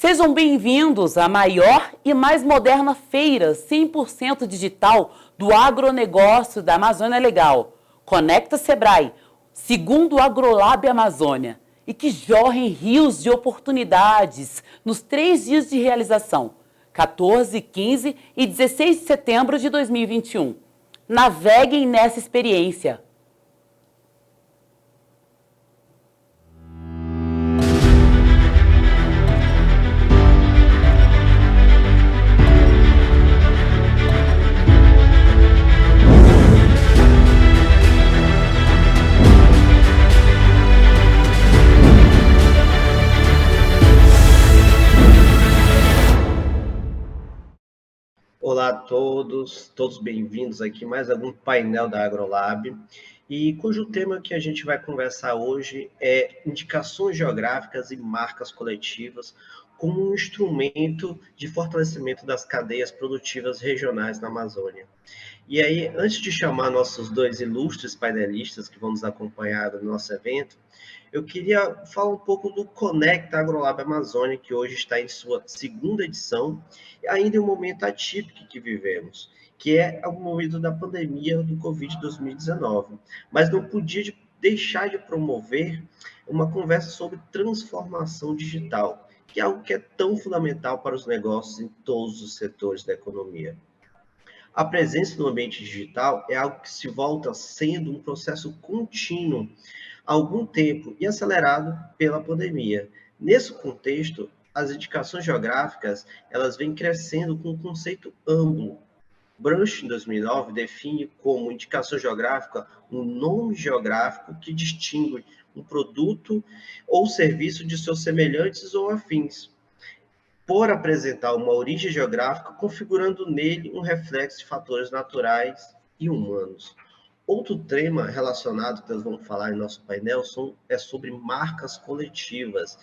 Sejam bem-vindos à maior e mais moderna feira 100% digital do agronegócio da Amazônia Legal. Conecta Sebrae, segundo o AgroLab Amazônia, e que jorrem rios de oportunidades nos 3 dias de realização, 14, 15 e 16 de setembro de 2021. Naveguem nessa experiência. Olá a todos bem-vindos aqui a mais algum painel da AgroLab, e cujo tema que a gente vai conversar hoje é indicações geográficas e marcas coletivas como um instrumento de fortalecimento das cadeias produtivas regionais na Amazônia. E aí, antes de chamar nossos 2 ilustres painelistas que vão nos acompanhar no nosso evento, eu queria falar um pouco do Conecta AgroLab Amazônia, que hoje está em sua 2ª edição, ainda em um momento atípico que vivemos, que é o momento da pandemia do Covid-19. Mas não podia deixar de promover uma conversa sobre transformação digital, que é algo que é tão fundamental para os negócios em todos os setores da economia. A presença no ambiente digital é algo que se volta sendo um processo contínuo há algum tempo e acelerado pela pandemia. Nesse contexto, as indicações geográficas elas vêm crescendo com um conceito amplo. Branch, em 2009, define como indicação geográfica um nome geográfico que distingue um produto ou serviço de seus semelhantes ou afins, por apresentar uma origem geográfica, configurando nele um reflexo de fatores naturais e humanos. Outro tema relacionado que nós vamos falar em nosso painel é sobre marcas coletivas,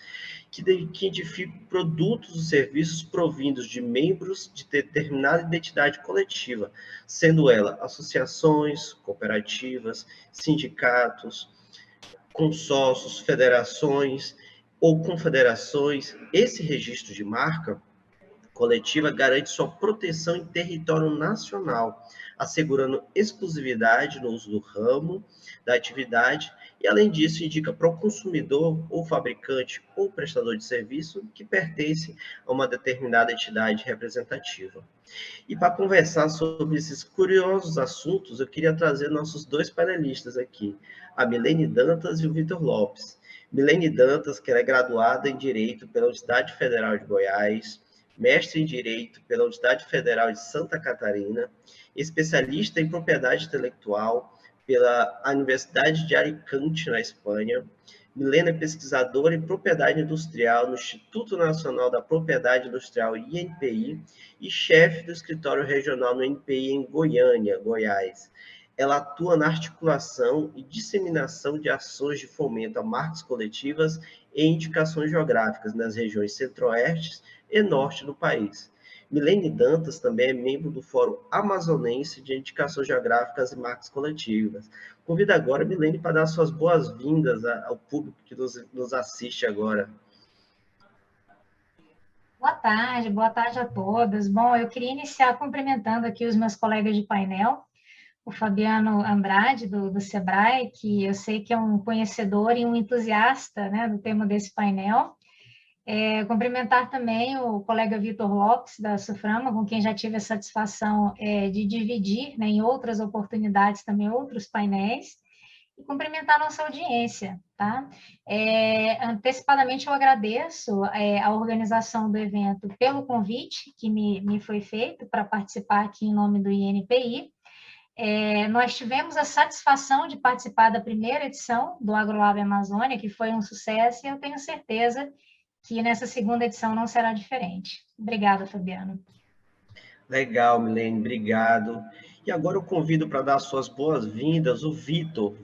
que identificam produtos e serviços provindos de membros de determinada identidade coletiva, sendo ela associações, cooperativas, sindicatos, consórcios, federações ou confederações. Esse registro de marca coletiva garante sua proteção em território nacional, assegurando exclusividade no uso do ramo da atividade e, além disso, indica para o consumidor ou fabricante ou prestador de serviço que pertence a uma determinada entidade representativa. E para conversar sobre esses curiosos assuntos, eu queria trazer nossos 2 panelistas aqui, a Milene Dantas e o Vitor Lopes. Milene Dantas, que é graduada em Direito pela Universidade Federal de Goiás, mestre em Direito pela Universidade Federal de Santa Catarina, especialista em propriedade intelectual pela Universidade de Alicante, na Espanha. Milena é pesquisadora em propriedade industrial no Instituto Nacional da Propriedade Industrial, INPI, e chefe do escritório regional no INPI em Goiânia, Goiás. Ela atua na articulação e disseminação de ações de fomento a marcas coletivas e indicações geográficas nas regiões centro-oeste e norte do país. Milene Dantas também é membro do Fórum Amazonense de Indicações Geográficas e Marcas Coletivas. Convido agora a Milene para dar suas boas-vindas ao público que nos assiste agora. Boa tarde a todas. Bom, eu queria iniciar cumprimentando aqui os meus colegas de painel, o Fabiano Andrade, do Sebrae, que eu sei que é um conhecedor e um entusiasta, né, do tema desse painel. Cumprimentar também o colega Vitor Lopes, da Suframa, com quem já tive a satisfação de dividir, né, em outras oportunidades também outros painéis, e cumprimentar a nossa audiência, tá? Antecipadamente eu agradeço a organização do evento pelo convite que me foi feito para participar aqui em nome do INPI. Nós tivemos a satisfação de participar da primeira edição do AgroLab Amazônia, que foi um sucesso, e eu tenho certeza que nessa 2ª edição não será diferente. Obrigada, Fabiano. Legal, Milene, obrigado. E agora eu convido para dar suas boas-vindas o Vitor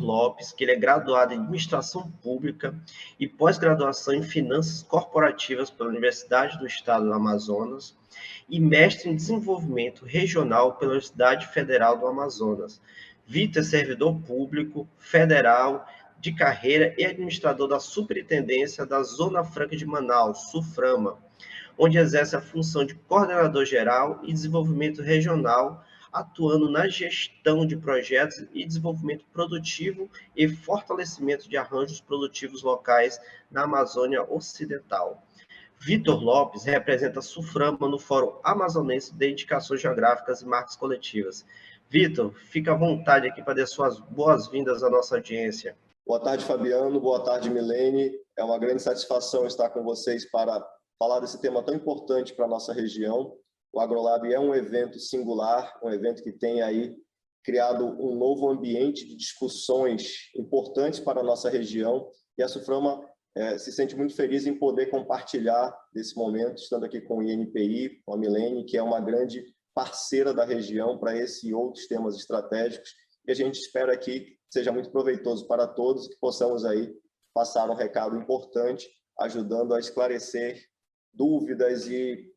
Lopes, que ele é graduado em Administração Pública e pós-graduação em Finanças Corporativas pela Universidade do Estado do Amazonas e mestre em Desenvolvimento Regional pela Universidade Federal do Amazonas. Vitor é servidor público federal de carreira e administrador da Superintendência da Zona Franca de Manaus, SUFRAMA, onde exerce a função de coordenador geral e desenvolvimento regional, atuando na gestão de projetos e desenvolvimento produtivo e fortalecimento de arranjos produtivos locais na Amazônia Ocidental. Vitor Lopes representa a SUFRAMA no Fórum Amazonense de Indicações Geográficas e Marcas Coletivas. Vitor, fica à vontade aqui para dar suas boas-vindas à nossa audiência. Boa tarde, Fabiano. Boa tarde, Milene. É uma grande satisfação estar com vocês para falar desse tema tão importante para a nossa região. O AgroLab é um evento singular, um evento que tem aí criado um novo ambiente de discussões importantes para a nossa região, e a SUFRAMA se sente muito feliz em poder compartilhar desse momento, estando aqui com o INPI, com a Milene, que é uma grande parceira da região para esse e outros temas estratégicos, e a gente espera aqui que seja muito proveitoso para todos, que possamos aí passar um recado importante, ajudando a esclarecer dúvidas e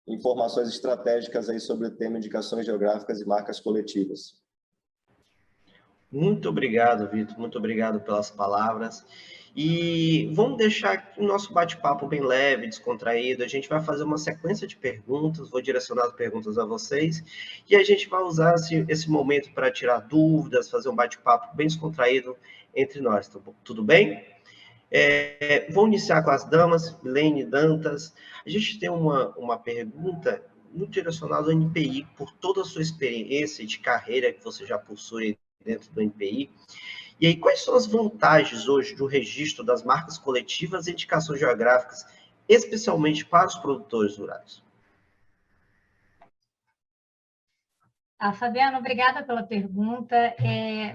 informações estratégicas aí sobre o tema indicações geográficas e marcas coletivas. Muito obrigado, Vitor. Muito obrigado pelas palavras. E vamos deixar o nosso bate-papo bem leve, descontraído. A gente vai fazer uma sequência de perguntas, vou direcionar as perguntas a vocês, e a gente vai usar esse momento para tirar dúvidas, fazer um bate-papo bem descontraído entre nós. Tudo bem? Vou iniciar com as damas, Milene, Dantas. A gente tem uma pergunta muito direcionada ao NPI, por toda a sua experiência de carreira que você já possui dentro do NPI. E aí, quais são as vantagens hoje do registro das marcas coletivas e indicações geográficas, especialmente para os produtores rurais? Fabiano, obrigada pela pergunta.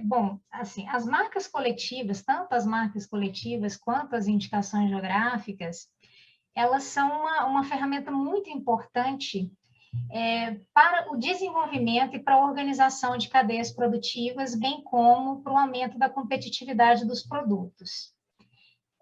Bom, assim, as marcas coletivas, tanto as marcas coletivas quanto as indicações geográficas, elas são uma ferramenta muito importante para o desenvolvimento e para a organização de cadeias produtivas, bem como para o aumento da competitividade dos produtos.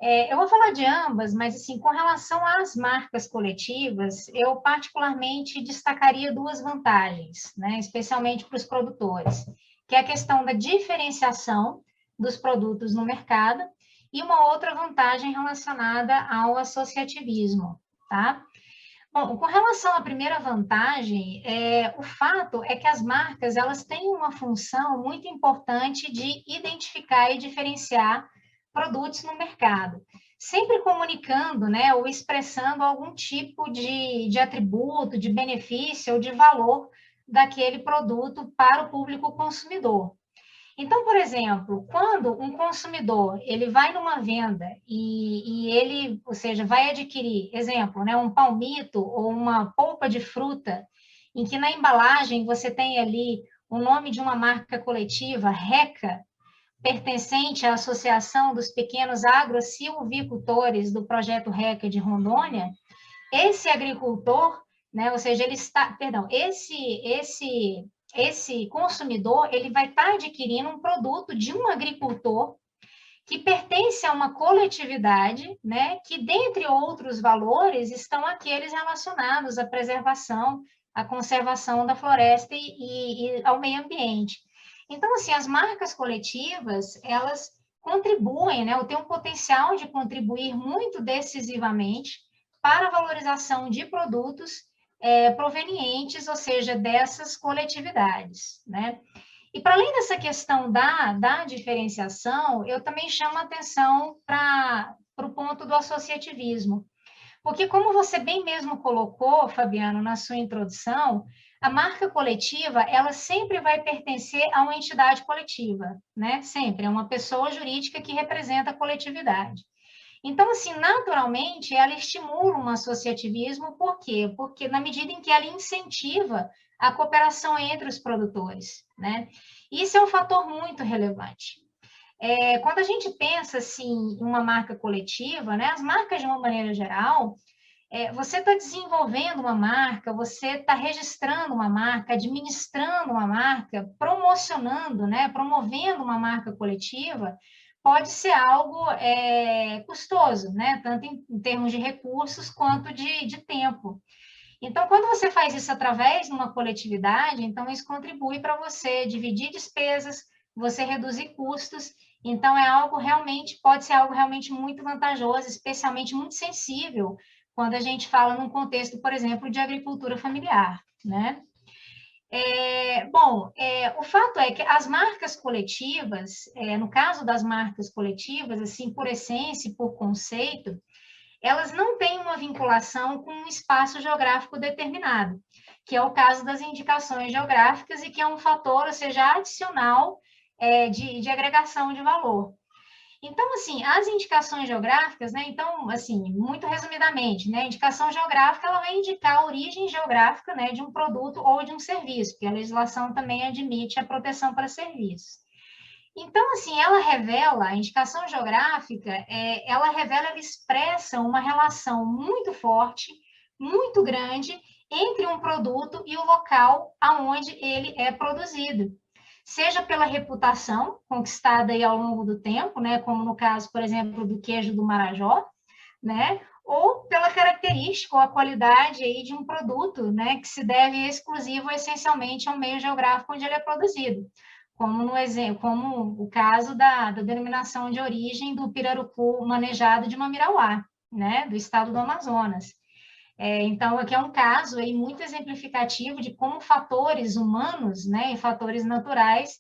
Eu vou falar de ambas, mas assim, com relação às marcas coletivas, eu particularmente destacaria duas vantagens, né, especialmente para os produtores, que é a questão da diferenciação dos produtos no mercado e uma outra vantagem relacionada ao associativismo, tá? Bom, com relação à primeira vantagem, o fato é que as marcas elas têm uma função muito importante de identificar e diferenciar produtos no mercado, sempre comunicando, né, ou expressando algum tipo de atributo, de benefício ou de valor daquele produto para o público consumidor. Então, por exemplo, quando um consumidor ele vai numa venda e ele, ou seja, vai adquirir, exemplo, né, um palmito ou uma polpa de fruta, em que na embalagem você tem ali o nome de uma marca coletiva, RECA, pertencente à Associação dos Pequenos Agrosilvicultores do Projeto RECA de Rondônia, esse agricultor, né, ou seja, ele está, perdão, esse consumidor, ele vai estar adquirindo um produto de um agricultor que pertence a uma coletividade, né, que, dentre outros valores, estão aqueles relacionados à preservação, à conservação da floresta e ao meio ambiente. Então, assim, as marcas coletivas, elas contribuem, né, ou têm um potencial de contribuir muito decisivamente para a valorização de produtos provenientes, ou seja, dessas coletividades, né? E para além dessa questão da diferenciação, eu também chamo a atenção para o ponto do associativismo, porque como você bem mesmo colocou, Fabiano, na sua introdução, a marca coletiva, ela sempre vai pertencer a uma entidade coletiva, né? Sempre, é uma pessoa jurídica que representa a coletividade. Então, assim, naturalmente, ela estimula um associativismo, por quê? Porque na medida em que ela incentiva a cooperação entre os produtores, né? Isso é um fator muito relevante. Quando a gente pensa, assim, em uma marca coletiva, né? As marcas, de uma maneira geral, você está desenvolvendo uma marca, você está registrando uma marca, administrando uma marca, promocionando, né? Promovendo uma marca coletiva, pode ser algo custoso, né? Tanto em termos de recursos quanto de tempo. Então, quando você faz isso através de uma coletividade, então isso contribui para você dividir despesas, você reduzir custos Então, pode ser algo realmente muito vantajoso, especialmente muito sensível, quando a gente fala num contexto, por exemplo, de agricultura familiar, né? O fato é que as marcas coletivas, no caso das marcas coletivas, assim, por essência e por conceito, elas não têm uma vinculação com um espaço geográfico determinado, que é o caso das indicações geográficas e que é um fator, ou seja, adicional de agregação de valor. Então, assim, as indicações geográficas, né? Então, assim, muito resumidamente, né? A indicação geográfica, ela vai indicar a origem geográfica, né, de um produto ou de um serviço, porque a legislação também admite a proteção para serviços. Então, assim, a indicação geográfica, ela expressa uma relação muito forte, muito grande, entre um produto e o local aonde ele é produzido. Seja pela reputação conquistada aí ao longo do tempo, né, como no caso, por exemplo, do queijo do Marajó, né, ou pela característica ou a qualidade aí de um produto, né, que se deve exclusivo ou essencialmente ao meio geográfico onde ele é produzido, como o caso da denominação de origem do pirarucu manejado de Mamirauá, né, do estado do Amazonas. Então, aqui é um caso aí muito exemplificativo de como fatores humanos, né, e fatores naturais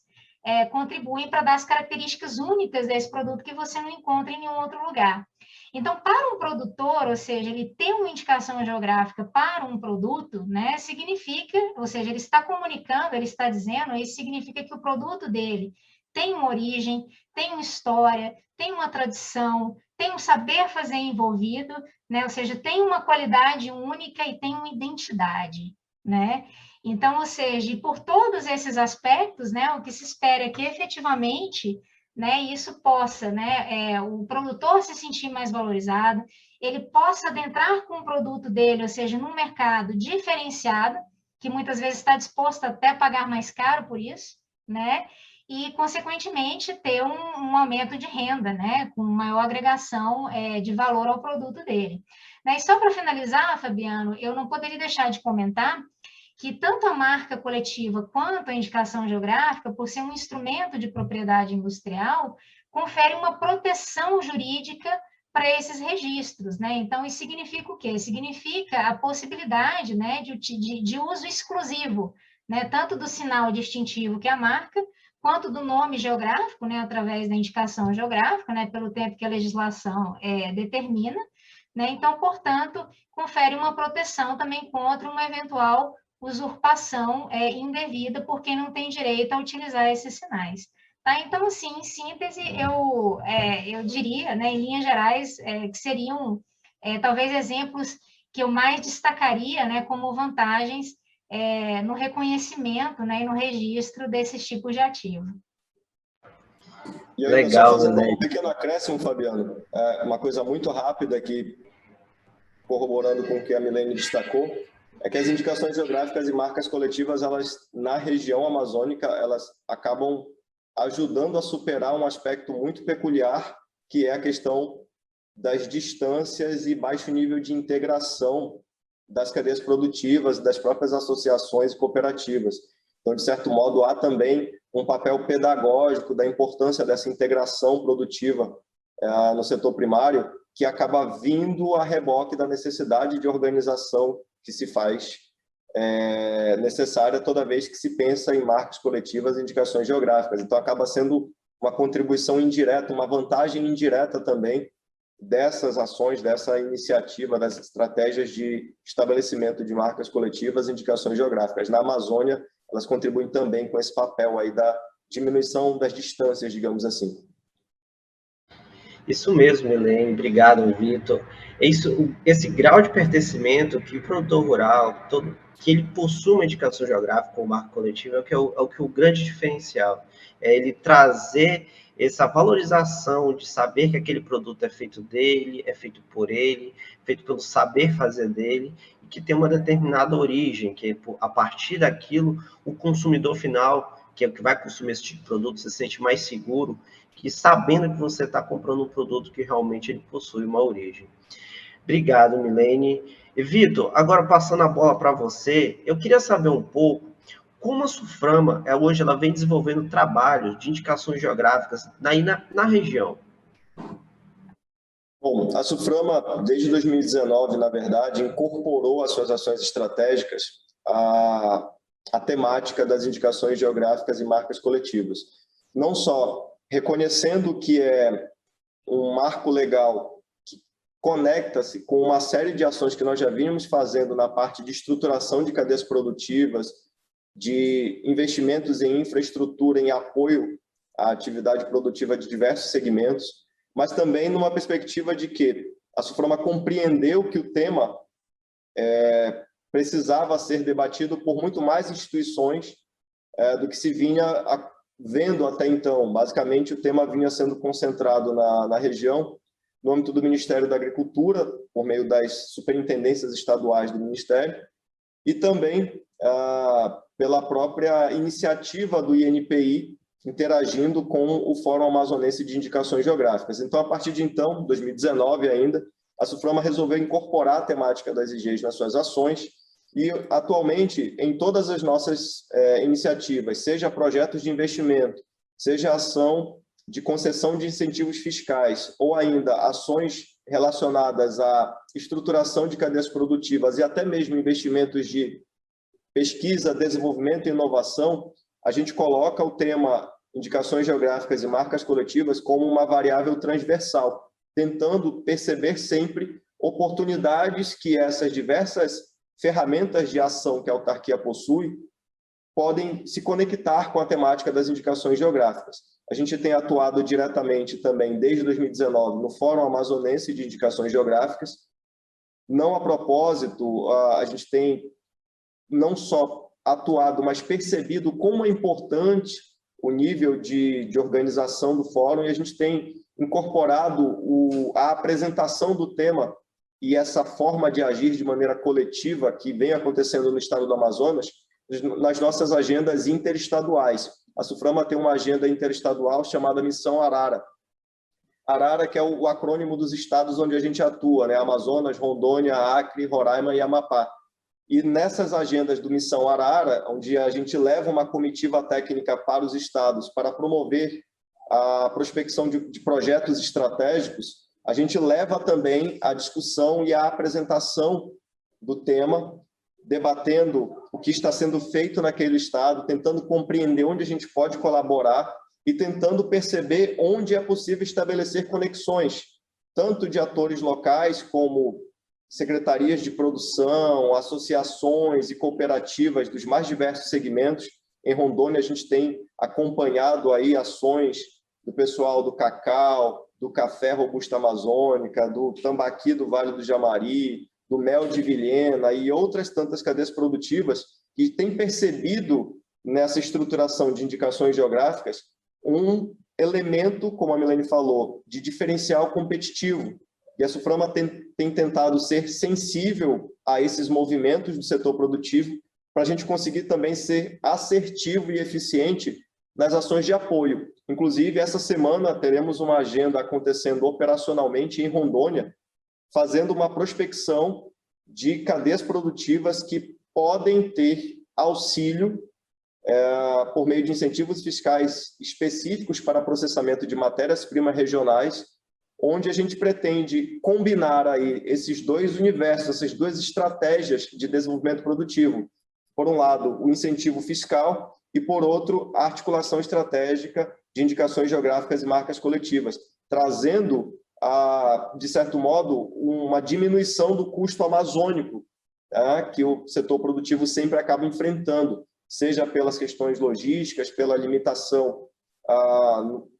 contribuem para dar as características únicas desse produto que você não encontra em nenhum outro lugar. Então, para um produtor, ou seja, ele ter uma indicação geográfica para um produto, né, significa, ou seja, ele está comunicando, ele está dizendo, isso significa que o produto dele tem uma origem, tem uma história, tem uma tradição, tem um saber fazer envolvido, né? Ou seja, tem uma qualidade única e tem uma identidade, né? Então, ou seja, e por todos esses aspectos, né, o que se espera é que efetivamente, né, isso possa, né, o produtor se sentir mais valorizado, ele possa adentrar com o produto dele, ou seja, num mercado diferenciado, que muitas vezes está disposto até a pagar mais caro por isso, né? E, consequentemente, ter um aumento de renda, né, com maior agregação de valor ao produto dele. Né? E só para finalizar, Fabiano, eu não poderia deixar de comentar que tanto a marca coletiva quanto a indicação geográfica, por ser um instrumento de propriedade industrial, confere uma proteção jurídica para esses registros, né? Então, isso significa o quê? Significa a possibilidade, né, de uso exclusivo, né, tanto do sinal distintivo que é a marca, quanto do nome geográfico, né, através da indicação geográfica, né, pelo tempo que a legislação determina, né? Então, portanto, confere uma proteção também contra uma eventual usurpação indevida por quem não tem direito a utilizar esses sinais. Tá? Então, assim, em síntese, eu diria, né, em linhas gerais, que seriam talvez exemplos que eu mais destacaria, né, como vantagens no reconhecimento, né, e no registro desses tipos de ativo. E aí, Legal, só fazendo né? um pequeno acréscimo, Fabiano, uma coisa muito rápida aqui, corroborando com o que a Milene destacou, é que as indicações geográficas e marcas coletivas, elas, na região amazônica, elas acabam ajudando a superar um aspecto muito peculiar, que é a questão das distâncias e baixo nível de integração das cadeias produtivas, das próprias associações e cooperativas. Então, de certo modo, há também um papel pedagógico da importância dessa integração produtiva no setor primário, que acaba vindo a reboque da necessidade de organização que se faz necessária toda vez que se pensa em marcas coletivas e indicações geográficas. Então, acaba sendo uma contribuição indireta, uma vantagem indireta também dessas ações, dessa iniciativa, das estratégias de estabelecimento de marcas coletivas e indicações geográficas. Na Amazônia, elas contribuem também com esse papel aí da diminuição das distâncias, digamos assim. Isso mesmo, Helene. Obrigado, Vitor. Esse grau de pertencimento que o produtor rural, que ele possui uma indicação geográfica ou marca coletiva, é o grande diferencial. É ele trazer essa valorização de saber que aquele produto é feito dele, é feito por ele, feito pelo saber fazer dele, e que tem uma determinada origem, que a partir daquilo, o consumidor final, que é o que vai consumir esse tipo de produto, se sente mais seguro, que sabendo que você está comprando um produto que realmente ele possui uma origem. Obrigado, Milene. E, Vitor, agora passando a bola para você, eu queria saber um pouco como a Suframa, hoje, ela vem desenvolvendo trabalhos de indicações geográficas na região? Bom, a Suframa, desde 2019, na verdade, incorporou às suas ações estratégicas a temática das indicações geográficas e marcas coletivas. Não só reconhecendo que é um marco legal que conecta-se com uma série de ações que nós já vínhamos fazendo na parte de estruturação de cadeias produtivas, de investimentos em infraestrutura, em apoio à atividade produtiva de diversos segmentos, mas também numa perspectiva de que a Suframa compreendeu que o tema precisava ser debatido por muito mais instituições do que se vinha vendo até então. Basicamente, o tema vinha sendo concentrado na região, no âmbito do Ministério da Agricultura, por meio das superintendências estaduais do Ministério, e também pela própria iniciativa do INPI, interagindo com o Fórum Amazonense de Indicações Geográficas. Então, a partir de então, 2019 ainda, a Suframa resolveu incorporar a temática das IGs nas suas ações e, atualmente, em todas as nossas iniciativas, seja projetos de investimento, seja ação de concessão de incentivos fiscais ou ainda ações relacionadas à estruturação de cadeias produtivas e até mesmo investimentos de pesquisa, desenvolvimento e inovação, a gente coloca o tema indicações geográficas e marcas coletivas como uma variável transversal, tentando perceber sempre oportunidades que essas diversas ferramentas de ação que a autarquia possui podem se conectar com a temática das indicações geográficas. A gente tem atuado diretamente também, desde 2019, no Fórum Amazonense de Indicações Geográficas. Não a propósito, a gente tem não só atuado, mas percebido como é importante o nível de organização do fórum, e a gente tem incorporado a apresentação do tema e essa forma de agir de maneira coletiva que vem acontecendo no estado do Amazonas nas nossas agendas interestaduais. A Suframa tem uma agenda interestadual chamada Missão Arara. Arara, que é o acrônimo dos estados onde a gente atua, né? Amazonas, Rondônia, Acre, Roraima e Amapá. E nessas agendas do Missão Arara, onde a gente leva uma comitiva técnica para os estados para promover a prospecção de projetos estratégicos, a gente leva também a discussão e a apresentação do tema, debatendo o que está sendo feito naquele estado, tentando compreender onde a gente pode colaborar e tentando perceber onde é possível estabelecer conexões, tanto de atores locais como secretarias de produção, associações e cooperativas dos mais diversos segmentos. Em Rondônia, a gente tem acompanhado aí ações do pessoal do cacau, do café robusta amazônica, do tambaqui do Vale do Jamari, do mel de Vilhena e outras tantas cadeias produtivas que têm percebido nessa estruturação de indicações geográficas um elemento, como a Milene falou, de diferencial competitivo. E a Suframa tem tentado ser sensível a esses movimentos do setor produtivo para a gente conseguir também ser assertivo e eficiente nas ações de apoio. Inclusive, essa semana teremos uma agenda acontecendo operacionalmente em Rondônia, fazendo uma prospecção de cadeias produtivas que podem ter auxílio por meio de incentivos fiscais específicos para processamento de matérias-primas regionais, onde a gente pretende combinar aí esses dois universos, essas duas estratégias de desenvolvimento produtivo. Por um lado, o incentivo fiscal e, por outro, a articulação estratégica de indicações geográficas e marcas coletivas, trazendo, de certo modo, uma diminuição do custo amazônico, que o setor produtivo sempre acaba enfrentando, seja pelas questões logísticas, pela limitação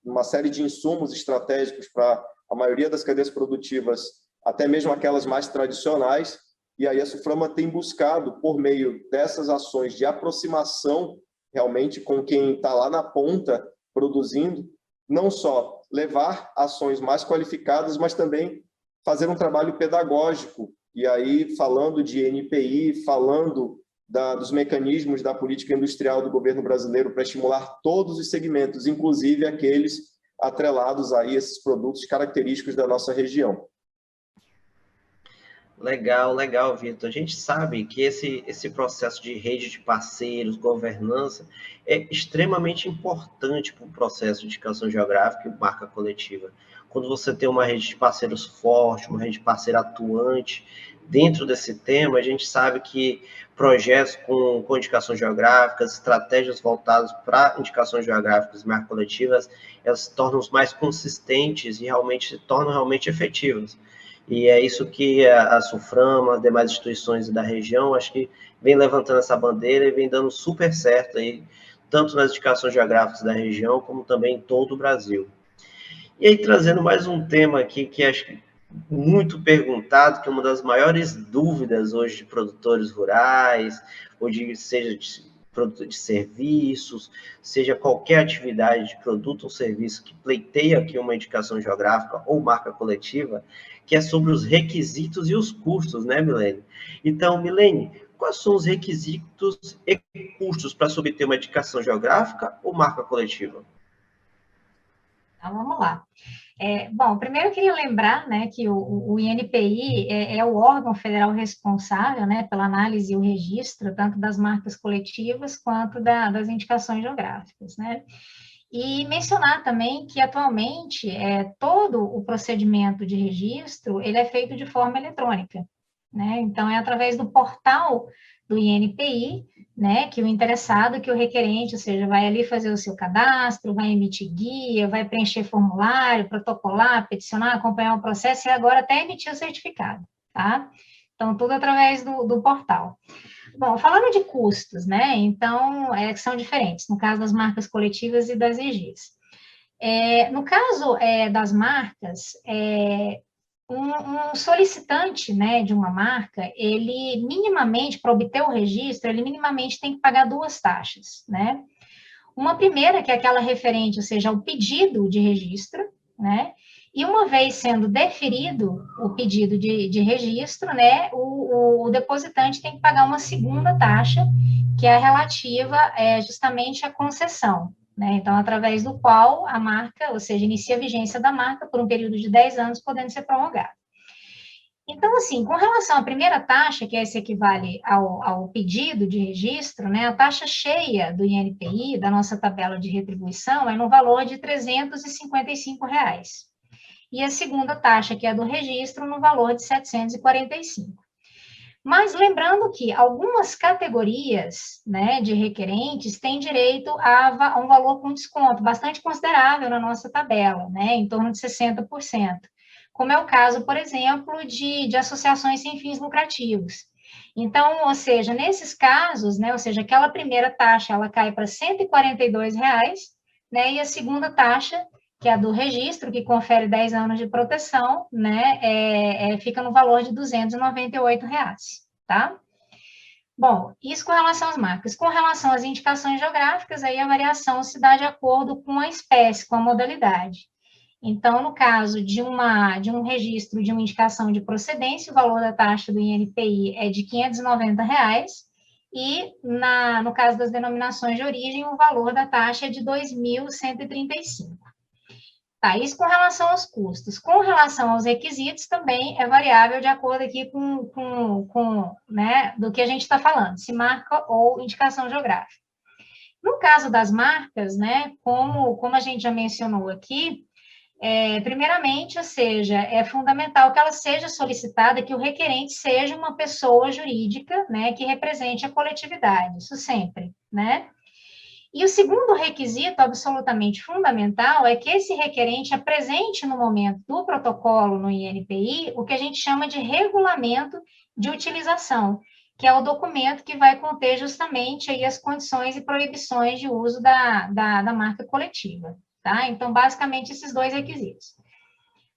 uma série de insumos estratégicos para a maioria das cadeias produtivas, até mesmo aquelas mais tradicionais, e aí a Suframa tem buscado, por meio dessas ações de aproximação realmente com quem está lá na ponta produzindo, não só levar ações mais qualificadas, mas também fazer um trabalho pedagógico, e aí falando de NPI, falando dos mecanismos da política industrial do governo brasileiro para estimular todos os segmentos, inclusive aqueles atrelados a esses produtos característicos da nossa região. Legal, legal, Vitor. A gente sabe que esse processo de rede de parceiros, governança, é extremamente importante para o processo de indicação geográfica e marca coletiva. Quando você tem uma rede de parceiros forte, uma rede de parceiro atuante dentro desse tema, a gente sabe que projetos com indicações geográficas, estratégias voltadas para indicações geográficas e marcas coletivas, elas se tornam mais consistentes e realmente se tornam realmente efetivas. E é isso que a SUFRAMA, as demais instituições da região, acho que vem levantando essa bandeira e vem dando super certo aí, tanto nas indicações geográficas da região, como também em todo o Brasil. E aí, trazendo mais um tema aqui que acho que muito perguntado, que é uma das maiores dúvidas hoje de produtores rurais, ou seja de produto de serviços, seja qualquer atividade de produto ou serviço que pleiteia aqui uma indicação geográfica ou marca coletiva, que é sobre os requisitos e os custos, né, Milene? Então, Milene, quais são os requisitos e custos para se obter uma indicação geográfica ou marca coletiva? Então, vamos lá. Bom, primeiro eu queria lembrar, né, que o INPI é o órgão federal responsável, né, pela análise e o registro, tanto das marcas coletivas quanto das indicações geográficas, né? E mencionar também que, atualmente, todo o procedimento de registro, ele é feito de forma eletrônica, né? Então, é através do portal do INPI, né, que o interessado, que o requerente, ou seja, vai ali fazer o seu cadastro, vai emitir guia, vai preencher formulário, protocolar, peticionar, acompanhar o processo e agora até emitir o certificado, tá? Então, tudo através do portal. Bom, falando de custos, né, então, que são diferentes, no caso das marcas coletivas e das EGs. No caso das marcas, um solicitante, né, de uma marca, ele minimamente, para obter o registro, ele minimamente tem que pagar duas taxas, né? Uma primeira, que é aquela referente, ou seja, ao pedido de registro, né? E uma vez sendo deferido o pedido de registro, né, o depositante tem que pagar uma segunda taxa, que é relativa justamente à concessão, né? Então, através do qual a marca, ou seja, inicia a vigência da marca por um período de 10 anos, podendo ser prorrogado. Então, assim, com relação à primeira taxa, que esse equivale ao pedido de registro, né, a taxa cheia do INPI, da nossa tabela de retribuição, é no valor de R$ 355. E a segunda taxa, que é a do registro, no valor de R$ 745. Mas lembrando que algumas categorias, né, de requerentes têm direito a um valor com desconto bastante considerável na nossa tabela, né, em torno de 60%. Como é o caso, por exemplo, de associações sem fins lucrativos. Então, ou seja, nesses casos, né, ou seja, aquela primeira taxa, ela cai para R$ 142, né, e a segunda taxa, que é a do registro, que confere 10 anos de proteção, né, fica no valor de R$ 298, tá? Bom, isso com relação às marcas. Com relação às indicações geográficas, aí a variação se dá de acordo com a espécie, com a modalidade. Então, no caso de um registro de uma indicação de procedência, o valor da taxa do INPI é de R$ 590, e no caso das denominações de origem, o valor da taxa é de R$ 2.135. Tá, isso com relação aos custos. Com relação aos requisitos, também é variável de acordo aqui né, do que a gente está falando, se marca ou indicação geográfica. No caso das marcas, né, como a gente já mencionou aqui, primeiramente, ou seja, é fundamental que ela seja solicitada, que o requerente seja uma pessoa jurídica, né, que represente a coletividade, isso sempre, né? E o segundo requisito absolutamente fundamental é que esse requerente apresente no momento do protocolo no INPI o que a gente chama de regulamento de utilização, que é o documento que vai conter justamente aí as condições e proibições de uso da marca coletiva, tá? Então, basicamente, esses dois requisitos.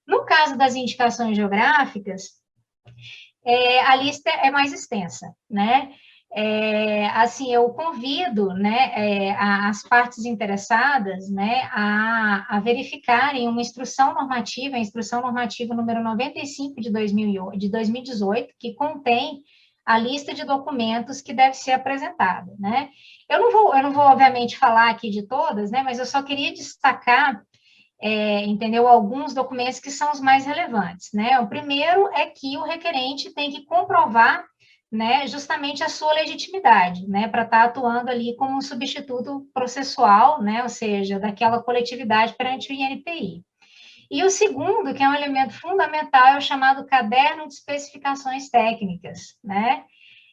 No caso das indicações geográficas, a lista é mais extensa, né? Assim, eu convido, né, as partes interessadas, né, a verificarem uma instrução normativa, a instrução normativa número 95 de 2018, que contém a lista de documentos que deve ser apresentada, né? Eu não vou, obviamente, falar aqui de todas, né, mas eu só queria destacar entendeu? Alguns documentos que são os mais relevantes, né? O primeiro é que o requerente tem que comprovar, né, justamente a sua legitimidade, né, para estar atuando ali como um substituto processual, né, ou seja, daquela coletividade perante o INPI. E o segundo, que é um elemento fundamental, é o chamado Caderno de Especificações Técnicas, né?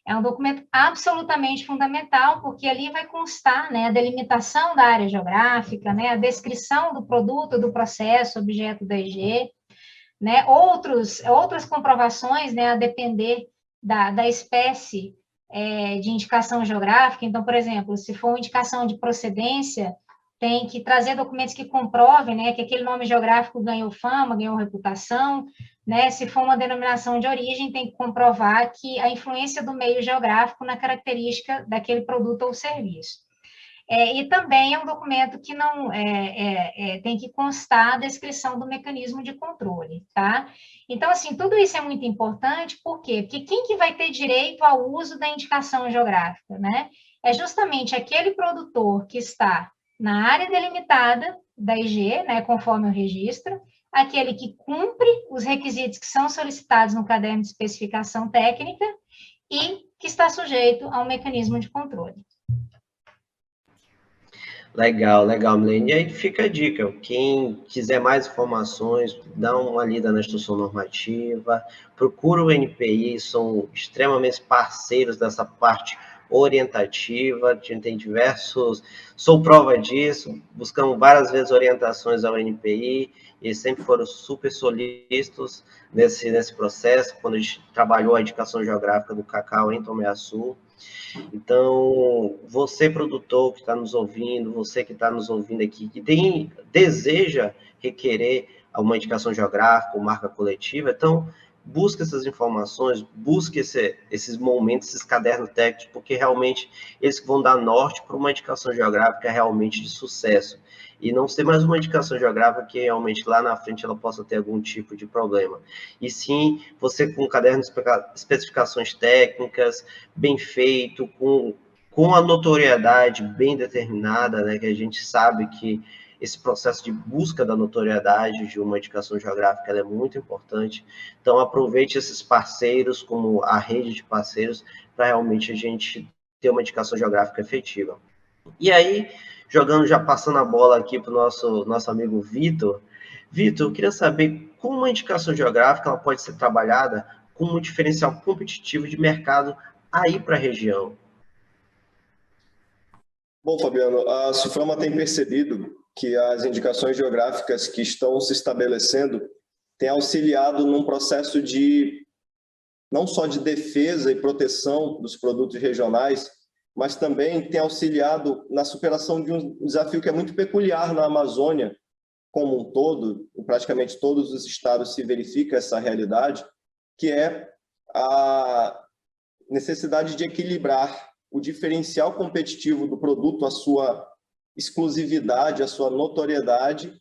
É um documento absolutamente fundamental, porque ali vai constar, né, a delimitação da área geográfica, né, a descrição do produto, do processo, objeto da EG, né, outras comprovações, né, a depender da espécie de indicação geográfica. Então, por exemplo, se for uma indicação de procedência, tem que trazer documentos que comprovem, né, que aquele nome geográfico ganhou fama, ganhou reputação, né? Se for uma denominação de origem, tem que comprovar que a influência do meio geográfico na característica daquele produto ou serviço. E também é um documento que não tem que constar a descrição do mecanismo de controle, tá? Então, assim, tudo isso é muito importante, por quê? Porque quem que vai ter direito ao uso da indicação geográfica, né? É justamente aquele produtor que está na área delimitada da IG, né, conforme o registro, aquele que cumpre os requisitos que são solicitados no caderno de especificação técnica e que está sujeito ao mecanismo de controle. Legal, legal, Milene. E aí fica a dica, quem quiser mais informações, dá uma lida na instrução normativa, procura o NPI, são extremamente parceiros dessa parte orientativa, a gente tem diversos, sou prova disso, buscamos várias vezes orientações ao NPI, e eles sempre foram super solícitos nesse processo, quando a gente trabalhou a indicação geográfica do cacau em Tomé Açu. Então, você, produtor que está nos ouvindo, você que está nos ouvindo aqui, que deseja requerer uma indicação geográfica ou marca coletiva, então, busque essas informações, busque esses momentos, esses cadernos técnicos, porque realmente eles vão dar norte para uma indicação geográfica realmente de sucesso. E não ser mais uma indicação geográfica que realmente lá na frente ela possa ter algum tipo de problema. E sim, você com um caderno de especificações técnicas, bem feito, com a notoriedade bem determinada, né, que a gente sabe que esse processo de busca da notoriedade de uma indicação geográfica ela é muito importante. Então, aproveite esses parceiros, como a rede de parceiros, para realmente a gente ter uma indicação geográfica efetiva. E aí, já passando a bola aqui para o nosso amigo Vitor. Vitor, eu queria saber como uma indicação geográfica ela pode ser trabalhada como um diferencial competitivo de mercado aí para a região. Bom, Fabiano, a Suframa tem percebido que as indicações geográficas que estão se estabelecendo têm auxiliado num processo não só de defesa e proteção dos produtos regionais, mas também tem auxiliado na superação de um desafio que é muito peculiar na Amazônia como um todo, em praticamente todos os estados se verifica essa realidade, que é a necessidade de equilibrar o diferencial competitivo do produto, a sua exclusividade, a sua notoriedade,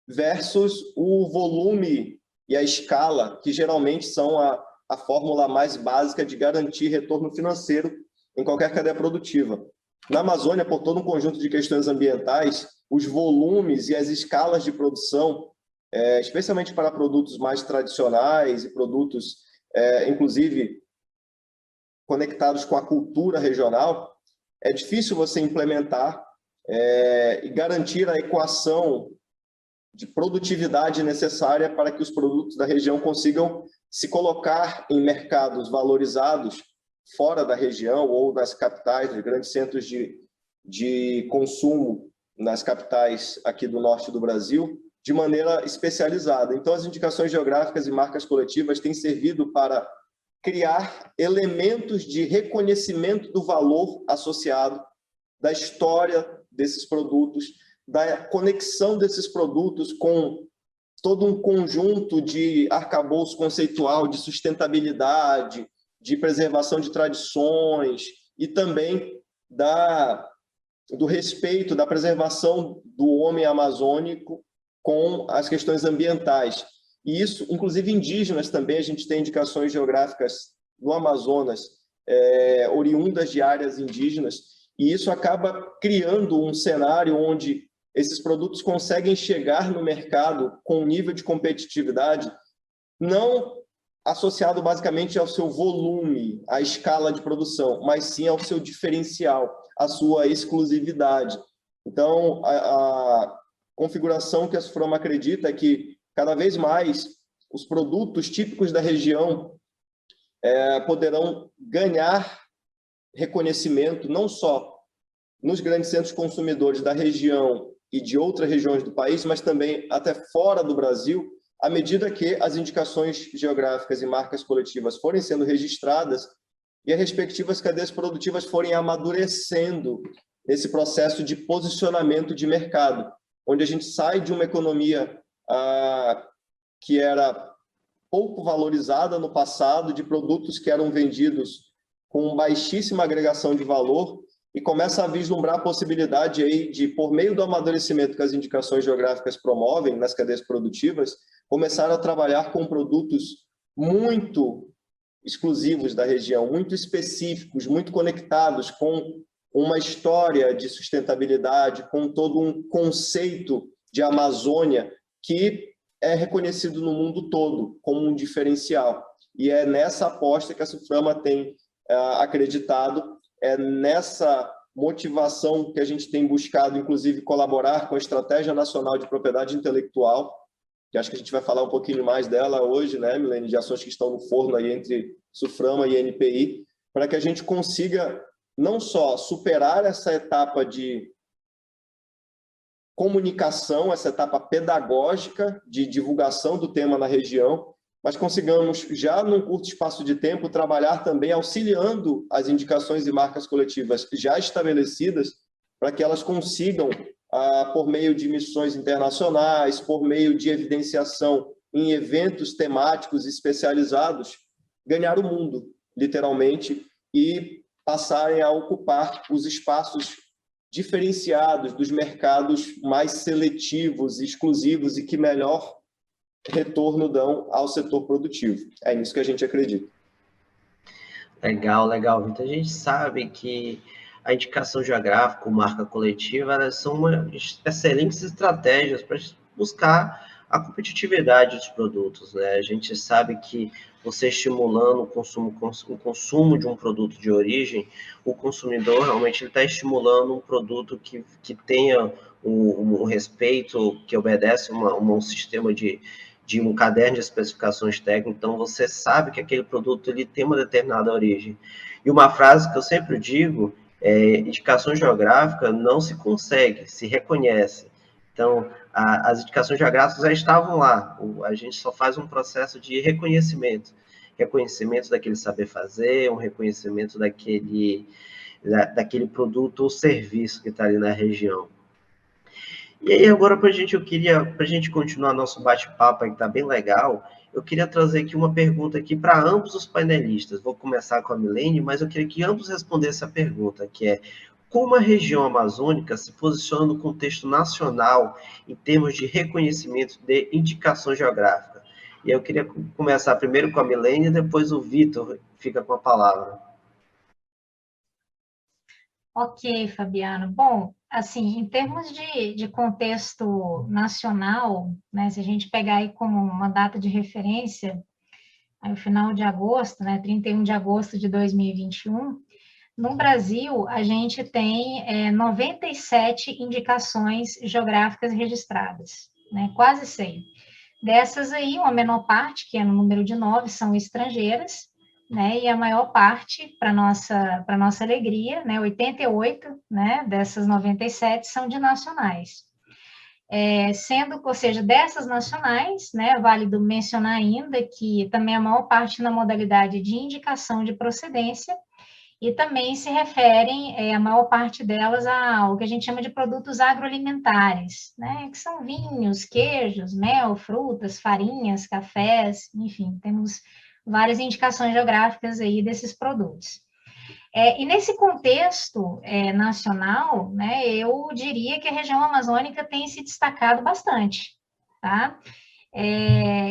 versus o volume e a escala, que geralmente são a fórmula mais básica de garantir retorno financeiro em qualquer cadeia produtiva. Na Amazônia, por todo um conjunto de questões ambientais, os volumes e as escalas de produção, especialmente para produtos mais tradicionais e produtos, inclusive, conectados com a cultura regional, é difícil você implementar e garantir a equação de produtividade necessária para que os produtos da região consigam se colocar em mercados valorizados fora da região ou nas capitais, nos grandes centros de consumo nas capitais aqui do norte do Brasil, de maneira especializada. Então, as indicações geográficas e marcas coletivas têm servido para criar elementos de reconhecimento do valor associado, da história desses produtos, da conexão desses produtos com todo um conjunto de arcabouço conceitual de sustentabilidade, de preservação de tradições e também do respeito, da preservação do homem amazônico com as questões ambientais. E isso, inclusive indígenas também, a gente tem indicações geográficas no Amazonas, oriundas de áreas indígenas, e isso acaba criando um cenário onde esses produtos conseguem chegar no mercado com um nível de competitividade não associado basicamente ao seu volume, à escala de produção, mas sim ao seu diferencial, à sua exclusividade. Então, a configuração que a Suframa acredita é que, cada vez mais, os produtos típicos da região poderão ganhar reconhecimento, não só nos grandes centros consumidores da região e de outras regiões do país, mas também até fora do Brasil, à medida que as indicações geográficas e marcas coletivas forem sendo registradas e as respectivas cadeias produtivas forem amadurecendo nesse processo de posicionamento de mercado, onde a gente sai de uma economia que era pouco valorizada no passado, de produtos que eram vendidos com baixíssima agregação de valor, e começa a vislumbrar a possibilidade aí de, por meio do amadurecimento que as indicações geográficas promovem nas cadeias produtivas, começar a trabalhar com produtos muito exclusivos da região, muito específicos, muito conectados com uma história de sustentabilidade, com todo um conceito de Amazônia que é reconhecido no mundo todo como um diferencial. E é nessa aposta que a Suframa tem acreditado, é nessa motivação que a gente tem buscado, inclusive, colaborar com a Estratégia Nacional de Propriedade Intelectual, que acho que a gente vai falar um pouquinho mais dela hoje, né, Milene, de ações que estão no forno aí entre Suframa e NPI, para que a gente consiga não só superar essa etapa de comunicação, essa etapa pedagógica de divulgação do tema na região, mas consigamos, já num curto espaço de tempo, trabalhar também auxiliando as indicações e marcas coletivas já estabelecidas, para que elas consigam, por meio de missões internacionais, por meio de evidenciação em eventos temáticos especializados, ganhar o mundo, literalmente, e passarem a ocupar os espaços diferenciados dos mercados mais seletivos, exclusivos e que melhor retorno dão ao setor produtivo. É nisso que a gente acredita. Legal, legal, Vitor. A gente sabe que a indicação geográfica, ou marca coletiva, elas são excelentes estratégias para buscar a competitividade dos produtos, né? A gente sabe que você estimulando o consumo de um produto de origem, o consumidor realmente está estimulando um produto que tenha um respeito, que obedece um sistema de um caderno de especificações técnicas. Então você sabe que aquele produto ele tem uma determinada origem. E uma frase que eu sempre digo é: indicação geográfica não se consegue, se reconhece. Então, as indicações geográficas já estavam lá, a gente só faz um processo de reconhecimento daquele saber fazer, um reconhecimento daquele produto ou serviço que está ali na região. E aí, agora, para a gente continuar nosso bate-papo aí, que está bem legal, eu queria trazer aqui uma pergunta aqui para ambos os painelistas. Vou começar com a Milene, mas eu queria que ambos respondessem a pergunta, que é: como a região amazônica se posiciona no contexto nacional em termos de reconhecimento de indicação geográfica? E eu queria começar primeiro com a Milene e depois o Vitor fica com a palavra. Ok, Fabiano. Bom, assim, em termos de contexto nacional, né, se a gente pegar aí como uma data de referência, aí o final de agosto, né, 31 de agosto de 2021, no Brasil, a gente tem 97 indicações geográficas registradas, né, quase 100. Dessas aí, uma menor parte, que é no número de 9, são estrangeiras, né, e a maior parte, para nossa alegria, né, 88, né, dessas 97 são de nacionais. Ou seja, dessas nacionais, né, é válido mencionar ainda que também a maior parte na modalidade de indicação de procedência, e também se referem, a maior parte delas, ao que a gente chama de produtos agroalimentares, né, que são vinhos, queijos, mel, frutas, farinhas, cafés, enfim, temos várias indicações geográficas aí desses produtos. E nesse contexto nacional, né, eu diria que a região amazônica tem se destacado bastante, tá?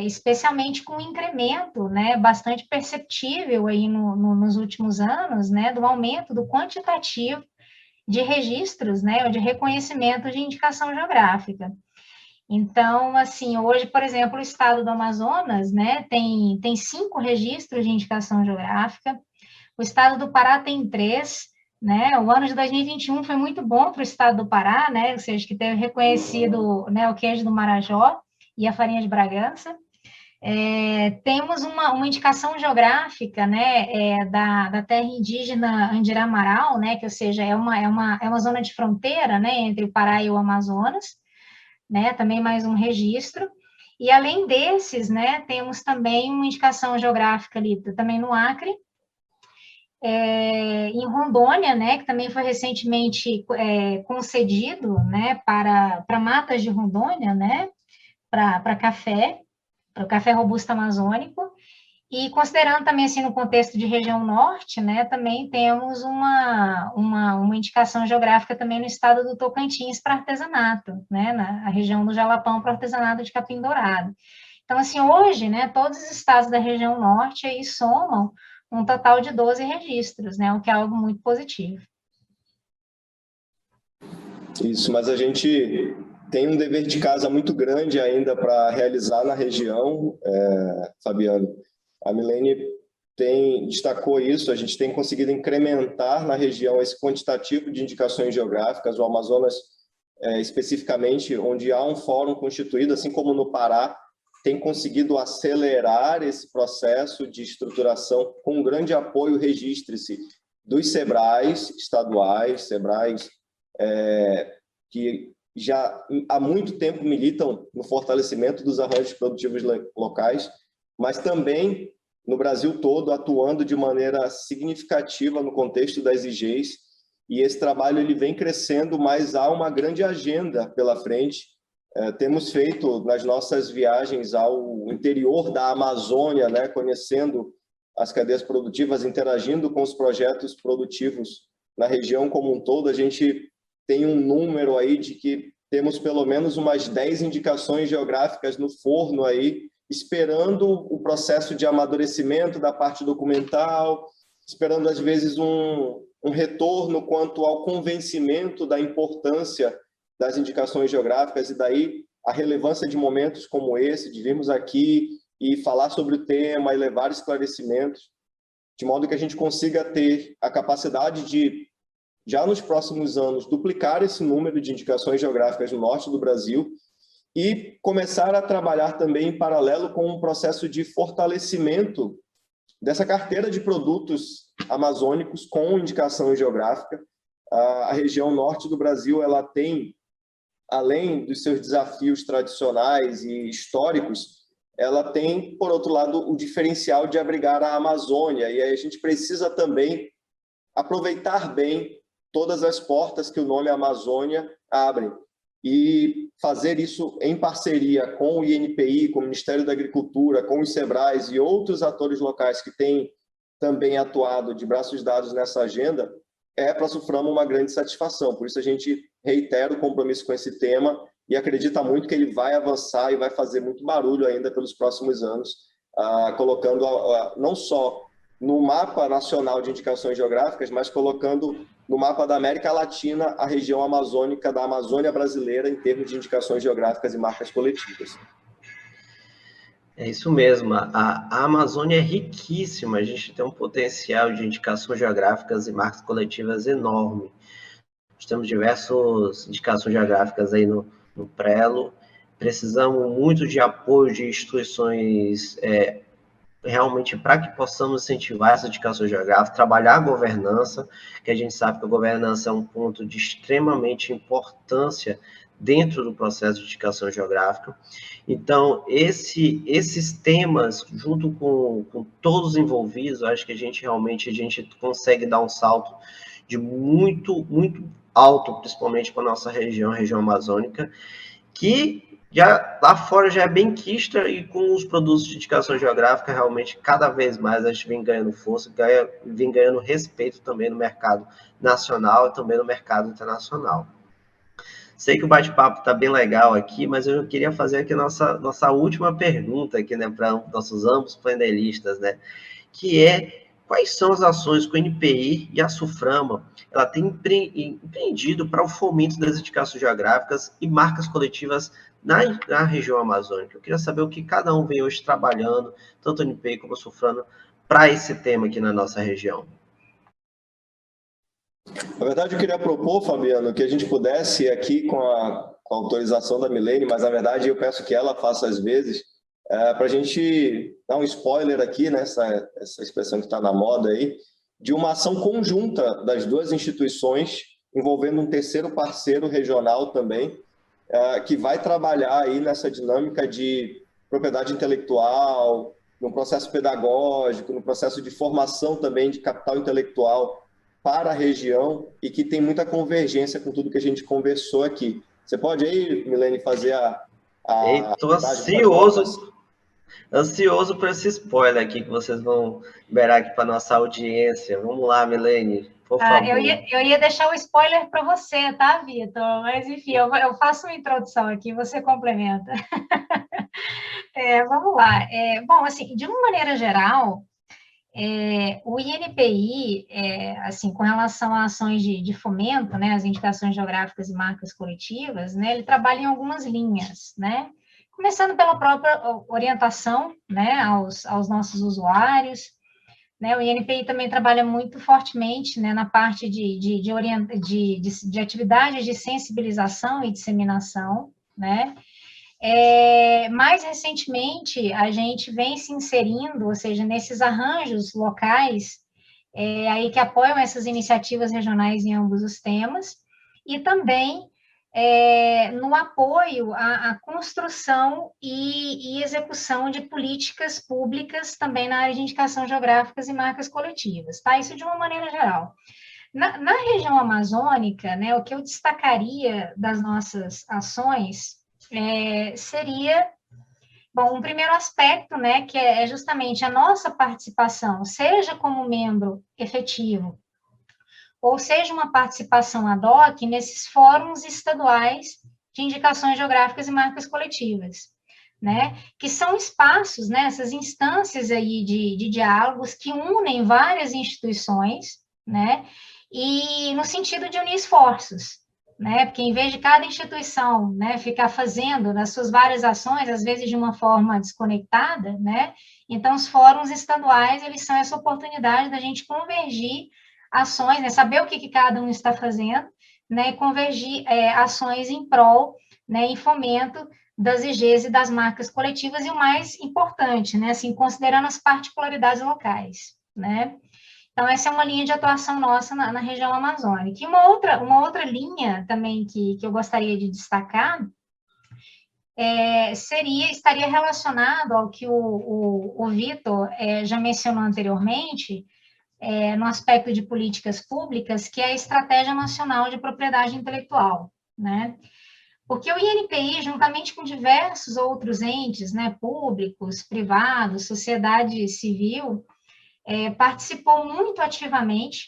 Especialmente com um incremento, né, bastante perceptível aí nos últimos anos, né, do aumento do quantitativo de registros, né, ou de reconhecimento de indicação geográfica. Então, assim, hoje, por exemplo, o estado do Amazonas, né, tem 5 registros de indicação geográfica, o estado do Pará tem 3, né, o ano de 2021 foi muito bom para o estado do Pará, né, ou seja, que teve reconhecido, né, o queijo do Marajó e a farinha de Bragança. Temos uma indicação geográfica, né, da terra indígena Andiramaral, né, que, ou seja, é uma zona de fronteira, né, entre o Pará e o Amazonas, né, também mais um registro. E além desses, né, temos também uma indicação geográfica ali, também no Acre, em Rondônia, né, que também foi recentemente concedido, né, para matas de Rondônia, né, para o café robusto amazônico. E considerando também, assim, no contexto de região norte, né, também temos uma indicação geográfica também no estado do Tocantins para artesanato, né, na região do Jalapão para artesanato de capim dourado. Então, assim, hoje, né, todos os estados da região norte aí somam um total de 12 registros, né, o que é algo muito positivo. Isso, mas a gente tem um dever de casa muito grande ainda para realizar na região, Fabiano. A Milene destacou isso, a gente tem conseguido incrementar na região esse quantitativo de indicações geográficas, o Amazonas, especificamente, onde há um fórum constituído, assim como no Pará, tem conseguido acelerar esse processo de estruturação com um grande apoio, registre-se, dos SEBRAES estaduais, SEBRAES que já há muito tempo militam no fortalecimento dos arranjos produtivos locais, mas também no Brasil todo, atuando de maneira significativa no contexto das IGs, e esse trabalho ele vem crescendo, mas há uma grande agenda pela frente. Temos feito nas nossas viagens ao interior da Amazônia, né, conhecendo as cadeias produtivas, interagindo com os projetos produtivos na região como um todo. A gente tem um número aí de que temos pelo menos umas 10 indicações geográficas no forno aí, esperando o processo de amadurecimento da parte documental, esperando às vezes um retorno quanto ao convencimento da importância das indicações geográficas, e daí a relevância de momentos como esse, de virmos aqui e falar sobre o tema e levar esclarecimentos, de modo que a gente consiga ter a capacidade de, já nos próximos anos, duplicar esse número de indicações geográficas no norte do Brasil e começar a trabalhar também em paralelo com um processo de fortalecimento dessa carteira de produtos amazônicos com indicação geográfica. A região norte do Brasil, ela tem, além dos seus desafios tradicionais e históricos, ela tem, por outro lado, o diferencial de abrigar a Amazônia, e aí a gente precisa também aproveitar bem todas as portas que o nome Amazônia abre, e fazer isso em parceria com o INPI, com o Ministério da Agricultura, com os SEBRAES e outros atores locais que têm também atuado de braços dados nessa agenda, para a Suframa uma grande satisfação. Por isso a gente reitera o compromisso com esse tema e acredita muito que ele vai avançar e vai fazer muito barulho ainda pelos próximos anos, colocando não só no mapa nacional de indicações geográficas, mas colocando no mapa da América Latina a região amazônica da Amazônia brasileira em termos de indicações geográficas e marcas coletivas. É isso mesmo, a Amazônia é riquíssima, a gente tem um potencial de indicações geográficas e marcas coletivas enorme. Nós temos diversas indicações geográficas aí no Prelo, precisamos muito de apoio de instituições realmente para que possamos incentivar essa indicação geográfica, trabalhar a governança, que a gente sabe que a governança é um ponto de extremamente importância dentro do processo de indicação geográfica. Então, esses temas, junto com todos os envolvidos, eu acho que a gente consegue dar um salto de muito, muito alto, principalmente para a nossa região, a região amazônica, que já lá fora já é bem quista, e com os produtos de indicação geográfica, realmente, cada vez mais a gente vem ganhando força, vem ganhando respeito também no mercado nacional e também no mercado internacional. Sei que o bate-papo está bem legal aqui, mas eu queria fazer aqui a nossa última pergunta aqui, né, para nossos ambos painelistas, né, que é quais são as ações que o NPI e a SUFRAMA ela tem empreendido para o fomento das indicações geográficas e marcas coletivas na região amazônica. Eu queria saber o que cada um vem hoje trabalhando, tanto o NPI como a SUFRAMA, para esse tema aqui na nossa região. Na verdade, eu queria propor, Fabiano, que a gente pudesse aqui com a autorização da Milene, mas na verdade eu peço que ela faça às vezes, para a gente dar um spoiler aqui, né, essa expressão que está na moda aí, de uma ação conjunta das duas instituições, envolvendo um terceiro parceiro regional também, que vai trabalhar aí nessa dinâmica de propriedade intelectual, no processo pedagógico, no processo de formação também de capital intelectual para a região e que tem muita convergência com tudo que a gente conversou aqui. Você pode aí, Milene, fazer Estou ansioso por esse spoiler aqui que vocês vão liberar aqui para nossa audiência. Vamos lá, Milene, por favor. Eu ia deixar o spoiler para você, tá, Vitor? Mas, enfim, eu faço uma introdução aqui, você complementa. Vamos lá. Bom, assim, de uma maneira geral, o INPI, assim, com relação a ações de fomento, né, as indicações geográficas e marcas coletivas, né, ele trabalha em algumas linhas, né, começando pela própria orientação, né, aos nossos usuários, né, o INPI também trabalha muito fortemente, né, na parte de atividades de sensibilização e disseminação, né. Mais recentemente, a gente vem se inserindo, ou seja, nesses arranjos locais, aí que apoiam essas iniciativas regionais em ambos os temas, e também no apoio à construção e execução de políticas públicas também na área de indicação geográficas e marcas coletivas, tá? Isso de uma maneira geral. Na região amazônica, né, o que eu destacaria das nossas ações seria, bom, um primeiro aspecto, né, que é justamente a nossa participação, seja como membro efetivo, ou seja uma participação ad hoc nesses fóruns estaduais de indicações geográficas e marcas coletivas, né, que são espaços, né, essas instâncias aí de diálogos que unem várias instituições, né, e no sentido de unir esforços, né, porque em vez de cada instituição, né, ficar fazendo nas suas várias ações, às vezes de uma forma desconectada, né, então os fóruns estaduais, eles são essa oportunidade da gente convergir ações, né, saber o que cada um está fazendo, né, e convergir ações em prol, né, em fomento das IGs e das marcas coletivas, e o mais importante, né, assim, considerando as particularidades locais, né. Então, essa é uma linha de atuação nossa na região amazônica. E uma outra linha também que eu gostaria de destacar estaria relacionado ao que o Vitor já mencionou anteriormente, no aspecto de políticas públicas, que é a Estratégia Nacional de Propriedade Intelectual, né? Porque o INPI, juntamente com diversos outros entes, né, públicos, privados, sociedade civil, participou muito ativamente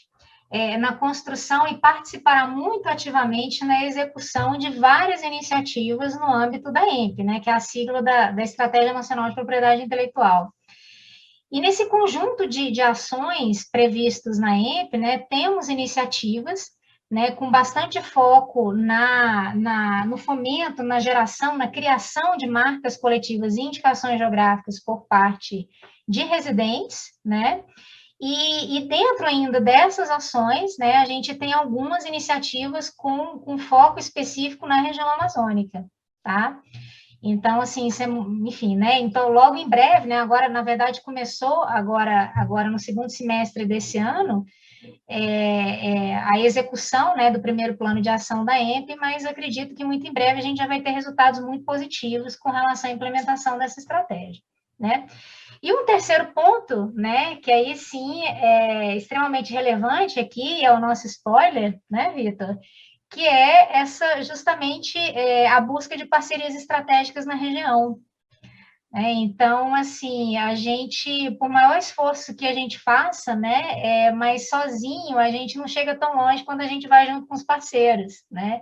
na construção e participará muito ativamente na execução de várias iniciativas no âmbito da ENP, né, que é a sigla da Estratégia Nacional de Propriedade Intelectual. E nesse conjunto de ações previstos na ENP, né, temos iniciativas, né, com bastante foco no fomento, na geração, na criação de marcas coletivas e indicações geográficas por parte de residentes, né, e dentro ainda dessas ações, né, a gente tem algumas iniciativas com foco específico na região amazônica, tá? Então, assim, enfim, né, então logo em breve, né, agora, na verdade, começou agora no segundo semestre desse ano, a execução, né, do primeiro plano de ação da ENP, mas acredito que muito em breve a gente já vai ter resultados muito positivos com relação à implementação dessa estratégia, né? E um terceiro ponto, né, que aí sim é extremamente relevante aqui, é o nosso spoiler, né, Vitor, que é justamente a busca de parcerias estratégicas na região. Então, assim, a gente, por maior esforço que a gente faça, né, mas sozinho a gente não chega tão longe quando a gente vai junto com os parceiros, né?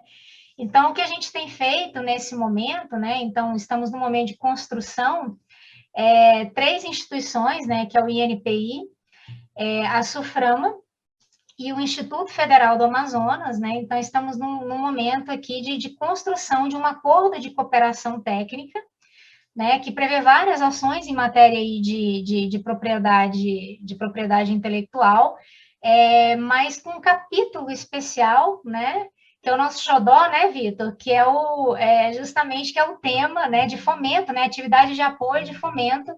Então, o que a gente tem feito nesse momento, né, então estamos no momento de construção, 3 instituições, né, que é o INPI, a SUFRAMA e o Instituto Federal do Amazonas, né? Então, estamos num momento aqui de construção de um acordo de cooperação técnica, né, que prevê várias ações em matéria aí de propriedade intelectual, mas com um capítulo especial, né, que é o nosso xodó, né, Vitor, que é justamente que é o tema, né, de fomento, né, atividade de apoio de fomento,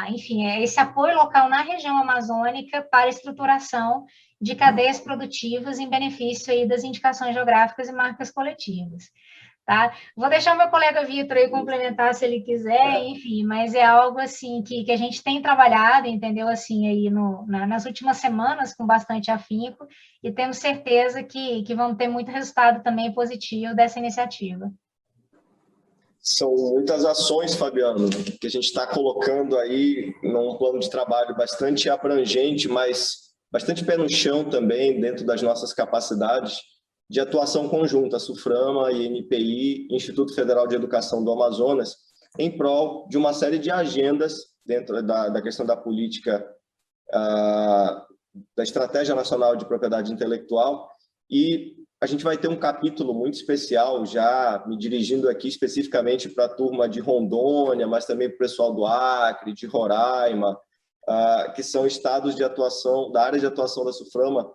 enfim, esse apoio local na região amazônica para a estruturação de cadeias produtivas em benefício aí das indicações geográficas e marcas coletivas. Tá? Vou deixar o meu colega Vitor aí complementar se ele quiser, enfim, mas é algo assim que a gente tem trabalhado, entendeu? Assim, aí nas últimas semanas com bastante afinco, e temos certeza que vamos ter muito resultado também positivo dessa iniciativa. São muitas ações, Fabiano, que a gente está colocando aí num plano de trabalho bastante abrangente, mas bastante pé no chão também, dentro das nossas capacidades de atuação conjunta, SUFRAMA, INPI, Instituto Federal de Educação do Amazonas, em prol de uma série de agendas dentro da questão da política, da Estratégia Nacional de Propriedade Intelectual, e a gente vai ter um capítulo muito especial, já me dirigindo aqui especificamente para a turma de Rondônia, mas também para o pessoal do Acre, de Roraima, que são estados de atuação, da área de atuação da SUFRAMA,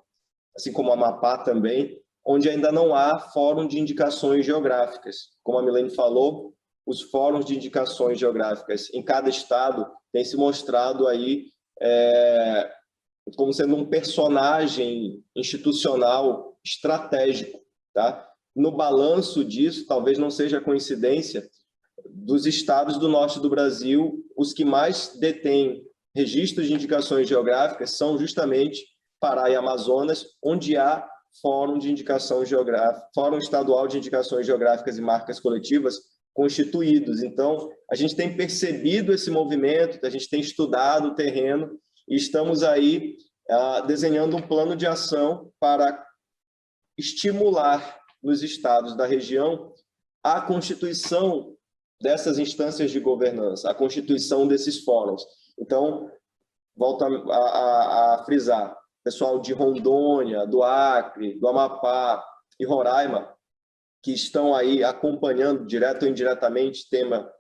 assim como a Amapá também, onde ainda não há fórum de indicações geográficas. Como a Milene falou, os fóruns de indicações geográficas em cada estado têm se mostrado aí como sendo um personagem institucional estratégico. Tá? No balanço disso, talvez não seja coincidência, dos estados do norte do Brasil, os que mais detêm registros de indicações geográficas são justamente Pará e Amazonas, onde há Fórum de Indicação Geográfica, Fórum Estadual de Indicações Geográficas e Marcas Coletivas constituídos. Então, a gente tem percebido esse movimento, a gente tem estudado o terreno e estamos aí desenhando um plano de ação para estimular nos estados da região a constituição dessas instâncias de governança, a constituição desses fóruns. Então, volto a frisar, pessoal de Rondônia, do Acre, do Amapá e Roraima, que estão aí acompanhando, direto ou indiretamente,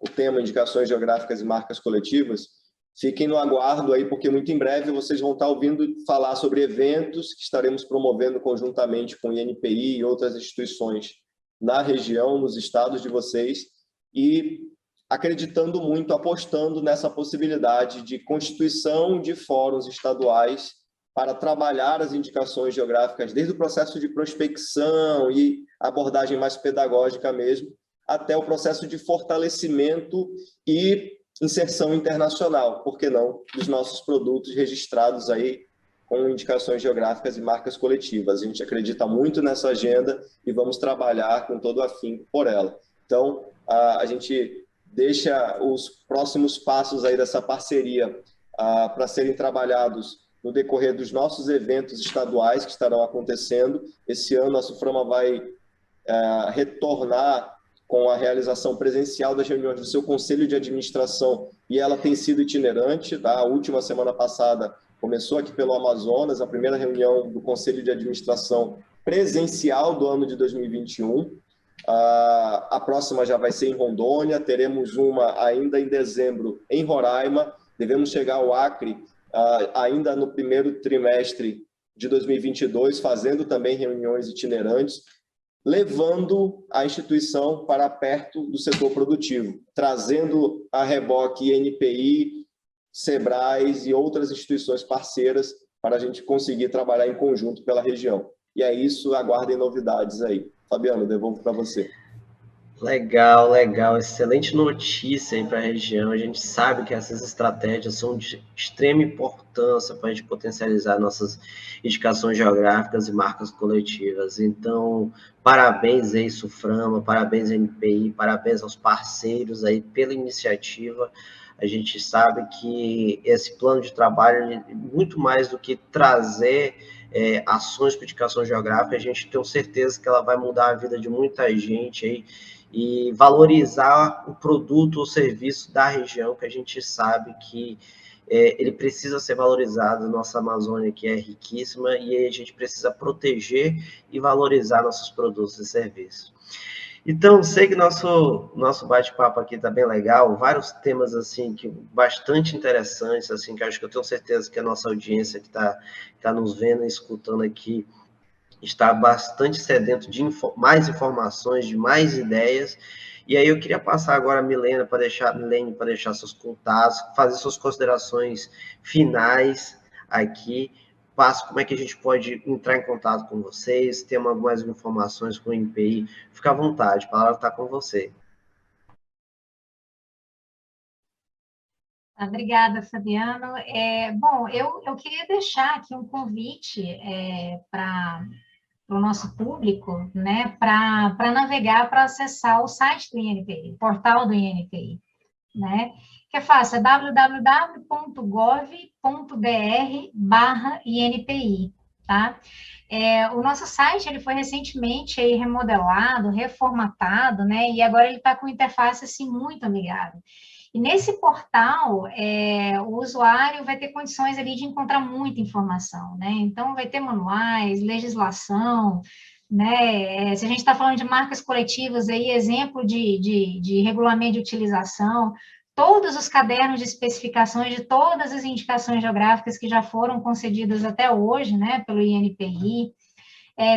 o tema Indicações Geográficas e Marcas Coletivas, fiquem no aguardo aí, porque muito em breve vocês vão estar ouvindo falar sobre eventos que estaremos promovendo conjuntamente com o INPI e outras instituições na região, nos estados de vocês, e acreditando muito, apostando nessa possibilidade de constituição de fóruns estaduais para trabalhar as indicações geográficas, desde o processo de prospecção e abordagem mais pedagógica mesmo, até o processo de fortalecimento e inserção internacional, por que não, dos nossos produtos registrados aí com indicações geográficas e marcas coletivas. A gente acredita muito nessa agenda e vamos trabalhar com todo afinco por ela. Então, a gente deixa os próximos passos aí dessa parceria para serem trabalhados no decorrer dos nossos eventos estaduais que estarão acontecendo. Esse ano a SUFRAMA vai retornar com a realização presencial das reuniões do seu Conselho de Administração, e ela tem sido itinerante. Tá? A última semana passada começou aqui pelo Amazonas, a primeira reunião do Conselho de Administração presencial do ano de 2021. A próxima já vai ser em Rondônia, teremos uma ainda em dezembro em Roraima, devemos chegar ao Acre ainda no primeiro trimestre de 2022, fazendo também reuniões itinerantes, levando a instituição para perto do setor produtivo, trazendo a reboque INPI, SEBRAE e outras instituições parceiras para a gente conseguir trabalhar em conjunto pela região. E é isso, aguardem novidades aí. Fabiano, devolvo para você. Legal, legal. Excelente notícia aí para a região. A gente sabe que essas estratégias são de extrema importância para a gente potencializar nossas indicações geográficas e marcas coletivas. Então, parabéns aí, SUFRAMA, parabéns INPI, parabéns aos parceiros aí pela iniciativa. A gente sabe que esse plano de trabalho, muito mais do que trazer ações para indicação geográfica, a gente tem certeza que ela vai mudar a vida de muita gente aí, e valorizar o produto ou serviço da região, que a gente sabe que ele precisa ser valorizado. Nossa Amazônia que é riquíssima e a gente precisa proteger e valorizar nossos produtos e serviços. Então, sei que nosso bate-papo aqui está bem legal, vários temas assim que bastante interessantes, assim que acho que eu tenho certeza que a nossa audiência que tá nos vendo e escutando aqui está bastante sedento de mais informações, de mais ideias. E aí eu queria passar agora a Milene para deixar seus contatos, fazer suas considerações finais aqui. Passo como é que a gente pode entrar em contato com vocês, ter mais informações com o NPI. Fica à vontade, a palavra está com você. Obrigada, Fabiano. Bom, eu queria deixar aqui um convite para o nosso público, né, para navegar, para acessar o site do INPI, o portal do INPI, né, que é fácil, é www.gov.br/INPI, tá? O nosso site ele foi recentemente aí remodelado, reformatado, né, e agora ele está com interface assim, muito amigável. E nesse portal, o usuário vai ter condições ali de encontrar muita informação, né? Então, vai ter manuais, legislação, né? Se a gente está falando de marcas coletivas, aí, exemplo de regulamento de utilização, todos os cadernos de especificações de todas as indicações geográficas que já foram concedidas até hoje, né, pelo INPI.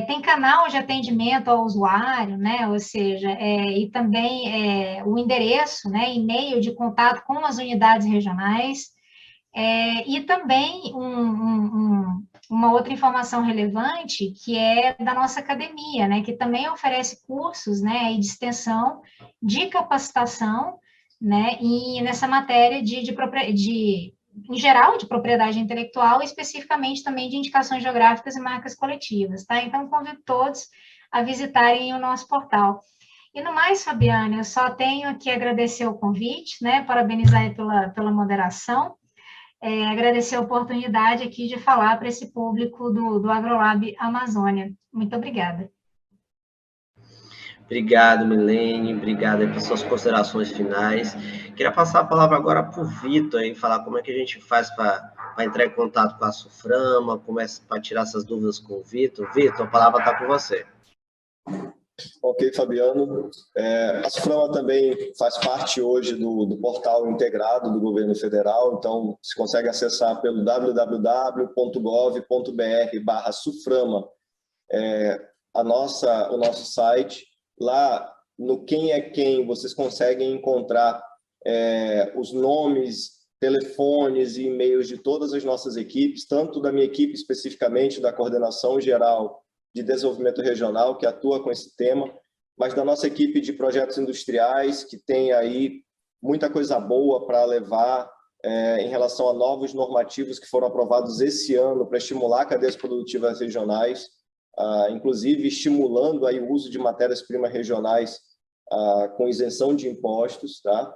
Tem canal de atendimento ao usuário, né? Ou seja, e também o endereço, né? E-mail de contato com as unidades regionais, e também uma outra informação relevante, que é da nossa academia, né? Que também oferece cursos, né? E de extensão, de capacitação, né? E nessa matéria em geral, de propriedade intelectual, e especificamente também de indicações geográficas e marcas coletivas, tá? Então, convido todos a visitarem o nosso portal. E no mais, Fabiana, eu só tenho que agradecer o convite, né? Parabenizar pela moderação, agradecer a oportunidade aqui de falar para esse público do AgroLab Amazônia. Muito obrigada. Obrigado, Milene, obrigado aí pelas suas considerações finais. Queria passar a palavra agora para o Vitor e falar como é que a gente faz para entrar em contato com a Suframa, como é para tirar essas dúvidas com o Vitor. Vitor, a palavra está com você. Ok, Fabiano. A Suframa também faz parte hoje do portal integrado do governo federal, então você consegue acessar pelo www.gov.br/Suframa, o nosso site. Lá no Quem é Quem, vocês conseguem encontrar os nomes, telefones e e-mails de todas as nossas equipes, tanto da minha equipe especificamente, da Coordenação Geral de Desenvolvimento Regional, que atua com esse tema, mas da nossa equipe de projetos industriais, que tem aí muita coisa boa para levar em relação a novos normativos que foram aprovados esse ano para estimular cadeias produtivas regionais, inclusive estimulando aí o uso de matérias-primas regionais com isenção de impostos, tá?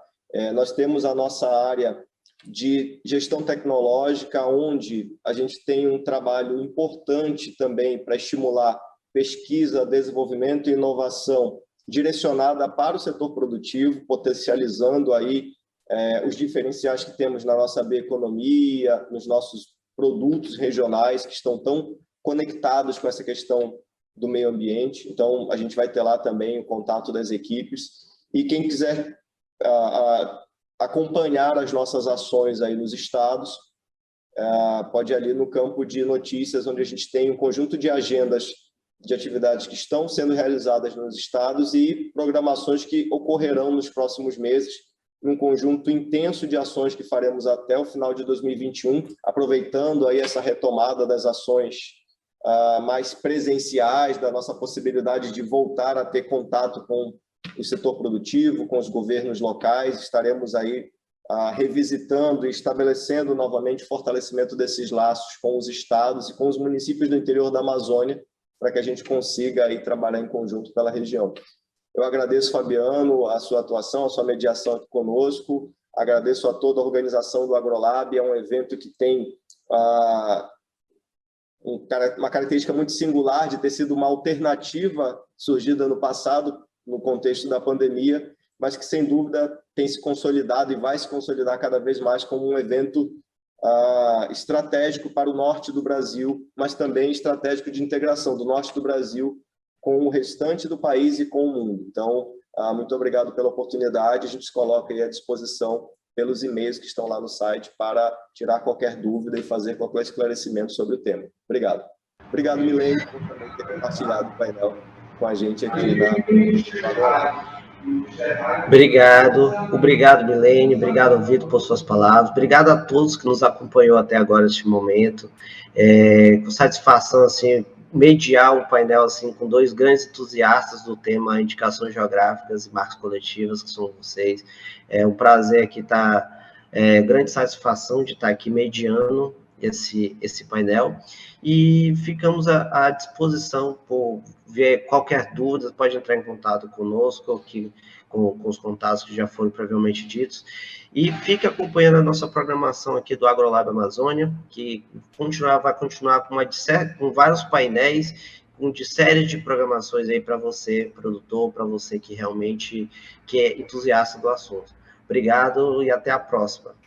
Nós temos a nossa área de gestão tecnológica, onde a gente tem um trabalho importante também para estimular pesquisa, desenvolvimento e inovação direcionada para o setor produtivo, potencializando aí os diferenciais que temos na nossa bioeconomia, nos nossos produtos regionais que estão tão conectados com essa questão do meio ambiente. Então, a gente vai ter lá também o contato das equipes. E quem quiser acompanhar as nossas ações aí nos estados, pode ir ali no campo de notícias, onde a gente tem um conjunto de agendas de atividades que estão sendo realizadas nos estados e programações que ocorrerão nos próximos meses, num conjunto intenso de ações que faremos até o final de 2021, aproveitando aí essa retomada das ações mais presenciais, da nossa possibilidade de voltar a ter contato com o setor produtivo, com os governos locais. Estaremos aí revisitando e estabelecendo novamente o fortalecimento desses laços com os estados e com os municípios do interior da Amazônia, para que a gente consiga aí trabalhar em conjunto pela região. Eu agradeço, Fabiano, a sua atuação, a sua mediação aqui conosco, agradeço a toda a organização do AgroLab. É um evento que tem uma característica muito singular de ter sido uma alternativa surgida no passado, no contexto da pandemia, mas que, sem dúvida, tem se consolidado e vai se consolidar cada vez mais como um evento estratégico para o norte do Brasil, mas também estratégico de integração do norte do Brasil com o restante do país e com o mundo. Então, muito obrigado pela oportunidade. A gente se coloca aí à disposição pelos e-mails que estão lá no site para tirar qualquer dúvida e fazer qualquer esclarecimento sobre o tema. Obrigado. Obrigado, Milene, por também ter compartilhado o painel com a gente aqui na... Obrigado, Milene, obrigado, Vitor, por suas palavras, obrigado a todos que nos acompanhou até agora neste momento, com satisfação, assim, mediar um painel, assim, com dois grandes entusiastas do tema indicações geográficas e marcas coletivas, que são vocês. É um prazer aqui estar, grande satisfação de estar aqui mediando esse painel, e ficamos à disposição por ver qualquer dúvida, pode entrar em contato conosco, com os contatos que já foram previamente ditos, e fique acompanhando a nossa programação aqui do AgroLab Amazônia, que vai continuar com vários painéis, de série de programações aí para você, produtor, para você que realmente é entusiasta do assunto. Obrigado e até a próxima.